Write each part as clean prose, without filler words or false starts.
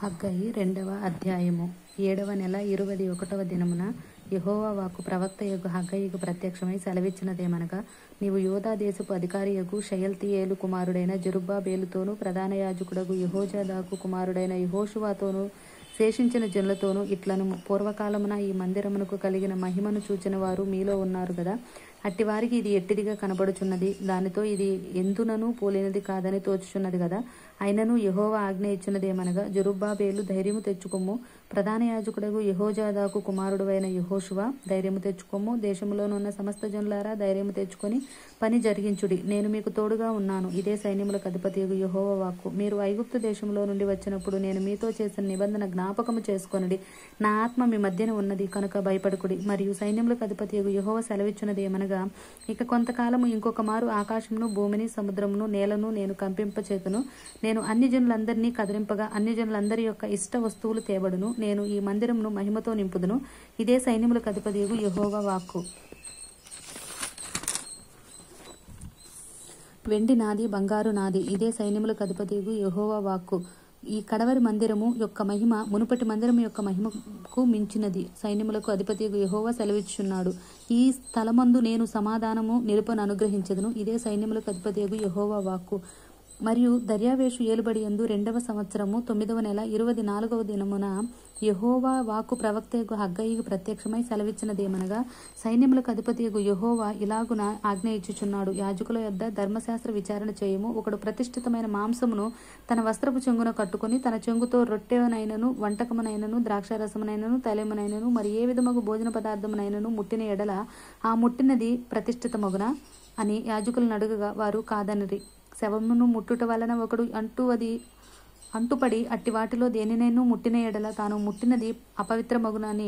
హగ్గయి 2వ అధ్యాయము 7వ నెల 21వ దినమున యెహోవా వాక్కు ప్రవక్తయగు హగ్గయికు ప్రత్యక్షమై సెలవిచ్చినదేమనగా, నీవు యూదా దేశపు అధికారియగు షయల్తీయేలు కుమారుడైన జెరుబ్బాబేలుతోనూ ప్రధాన యాజకుడగు యెహోజాదాకు కుమారుడైన యెహోషువతోనూ శేషించిన జనులతోనూ ఇట్లనుము, పూర్వకాలమున ఈ మందిరమునకు కలిగిన మహిమను చూచిన వారు మీలో ఉన్నారు గదా. అట్టివారికి ఇది ఎట్టిదిగా కనబడుచున్నది, దానితో ఇది ఎందునూ పోలినది కాదని తోచుచున్నది గదా. అయినను యెహోవా ఆజ్ఞ ఇచ్చినదేమనగా, జెరుబ్బాబేలు ధైర్యము తెచ్చుకొమ్ము, ప్రధాన యాజకుడగు యెహోజాదాకు కుమారుడైన యెహోషువ ధైర్యము తెచ్చుకొమ్ము, దేశములోనున్న సమస్త జనులారా ధైర్యము తెచ్చుకొని పని జరిగించుడి, నేను మీకు తోడుగా ఉన్నాను. ఇదే సైన్యములకు అధిపతియగు యెహోవా వాక్కు. మీరు ఐగుప్తు దేశంలో నుండి వచ్చినప్పుడు నేను మీతో చేసిన నిబంధన జ్ఞాపకము చేసుకొనుడి. నా ఆత్మ మీ మధ్యన ఉన్నది కనుక భయపడకుడి. మరియు సైన్యములకు అధిపతియగు యెహోవా సెలవిచ్చినదేమనగా, ఇక కొంతకాలము ఇంకొక మారు ఆకాశమును భూమిని సముద్రమును నేలను నేను కంపింపచేతును. నేను అన్ని జనులందరినీ కదిలింపగా అన్ని జనులందరి యొక్క ఇష్ట వస్తువులు తేబడును. నేను ఈ మందిరమును మహిమతో నింపుదును. ఇదే సైన్యములకు అధిపతియగు యెహోవా వాక్కు. వెండి నాది, బంగారు నాది. ఇదే సైన్యములకు అధిపతియగు యెహోవా వాక్కు. ఈ కడవరి మందిరము యొక్క మహిమ మునుపటి మందిరము యొక్క మహిమకు మించినది. సైన్యములకు అధిపతియగు యెహోవా సెలవిచ్చుచున్నాడు. ఈ స్థలమందు నేను సమాధానము నిలుపను అనుగ్రహించదును. ఇదే సైన్యములకు అధిపతియగు యెహోవా వాక్కు. మరియు దర్యావేషు ఏలుబడి యందు 2వ సంవత్సరము 9వ నెల 24వ దినమున యెహోవా వాక్కు ప్రవక్తయగు హగ్గయికి ప్రత్యక్షమై సెలవిచ్చినదేమనగా, సైన్యములకు అధిపతియగు యెహోవా ఇలాగున ఆజ్ఞ ఇచ్చుచున్నాడు. యాజకుల యొద్ద ధర్మశాస్త్ర విచారణ చేయము. ఒకడు ప్రతిష్ఠితమైన మాంసమును తన వస్త్రపు చెంగున కట్టుకుని తన చెంగుతో రొట్టెనైనను వంటకమునైనను ద్రాక్షారసమునైనను తైలమునైనను మరి ఏ విధమగు భోజన పదార్థమునైనను ముట్టిన ఎడల ఆ ముట్టినది ప్రతిష్ఠితమగునా అని యాజకులను అడుగగా వారు కాదనిరి. శవమును ముట్టుట వలన ఒకడు అంటుపడి అట్టి వాటిలో దేనినైనా ముట్టిన ఎడల తాను ముట్టినది అపవిత్రమగునని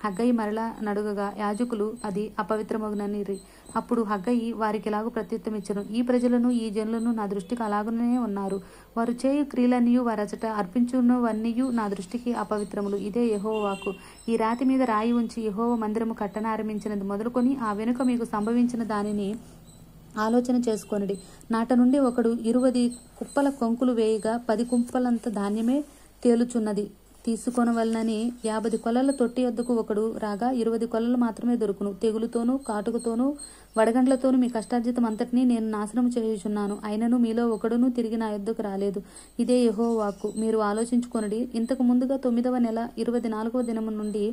హగ్గయి మరలా నడుగగా యాజకులు అది అపవిత్రమగుననిరి. అప్పుడు హగ్గయి వారికిలాగు ప్రత్యుత్తమిచ్చెను, ఈ ప్రజలను ఈ జనులను నా దృష్టికి అలాగునే ఉన్నారు. వారు చేయు క్రియలన్నీయు వారచట అర్పించున్నవన్నీయు నా దృష్టికి అపవిత్రములు. ఇదే యెహోవా వాక్కు. ఈ రాతి మీద రాయి ఉంచి యెహోవా మందిరము కట్టనారంభించినది మొదలుకొని ఆ వెనుక మీకు సంభవించిన దానిని ఆలోచన చేసుకొనుడి. నాట నుండి ఒకడు 20 కుప్పల కొంకులు వేయగా 10 కుప్పలంత ధాన్యమే తేలుచున్నది. తీసుకొనవలనని 50 కొలల తొట్టి వద్దకు ఒకడు రాగా 20 కొలలు మాత్రమే దొరుకును. తెగులుతోనూ కాటుకతోనూ వడగండ్లతోనూ మీ కష్టార్జితం అంతటినీ నేను నాశనం చేయుచున్నాను. అయినను మీలో ఒకడునూ తిరిగి నా యొద్దకు రాలేదు. ఇదే యెహోవా వాక్కు. మీరు ఆలోచించుకొనుడి. ఇంతకు ముందుగా 9వ నెల 24వ దినము నుండి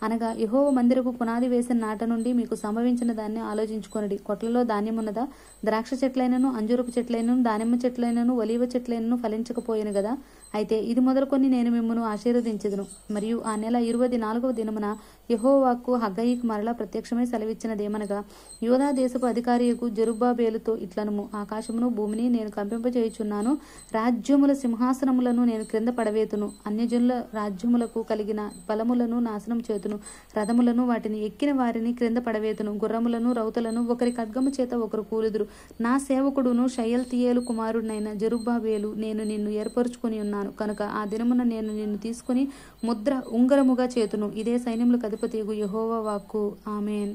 అనగా యెహోవా మందిరపు పునాది వేసిన నాట నుండి మీకు సంభవించిన దాన్ని ఆలోచించుకొనుడి. కొట్లలో ధాన్యమున్నదా? ద్రాక్ష చెట్లైనను అంజూరపు చెట్లైనను దానిమ్మ చెట్లైనను ఒలీవ చెట్లైనను ఫలించకపోయిను గదా. అయితే ఇది మొదలుకొని నేను మిమ్మును ఆశీర్వదించెదను. మరియు ఆ నెల 24వ దినమున యెహోవా వాక్కు హగ్గయికి మరలా ప్రత్యక్షమై సెలవిచ్చినదేమనగా, యూదా దేశపు అధికారియగు జెరుబ్బాబేలుతో ఇట్లనుము, ఆకాశమును భూమిని నేను కంపింపచేయుచున్నాను. రాజ్యముల సింహాసనములను నేను క్రింద పడవేతును. అన్యజనుల రాజ్యములకు కలిగిన బలములను నాశనం చేతును. రథములను వాటిని ఎక్కిన వారిని క్రింద పడవేతును. గుర్రములను రౌతులను ఒకరి ఖడ్గము చేత ఒకరు కూలుదురు. నా సేవకుడును షయల్తీయేలు కుమారుడైన జెరుబ్బాబేలు, నేను నిన్ను ఏర్పరచుకొని ఉన్నాను కనుక ఆ దినమున నేను నిన్ను తీసుకుని ఉంగరముగా చేతును. ఇదే సైన్యములకు అధిపతియగు యెహోవా వాక్కు. ఆమేన్.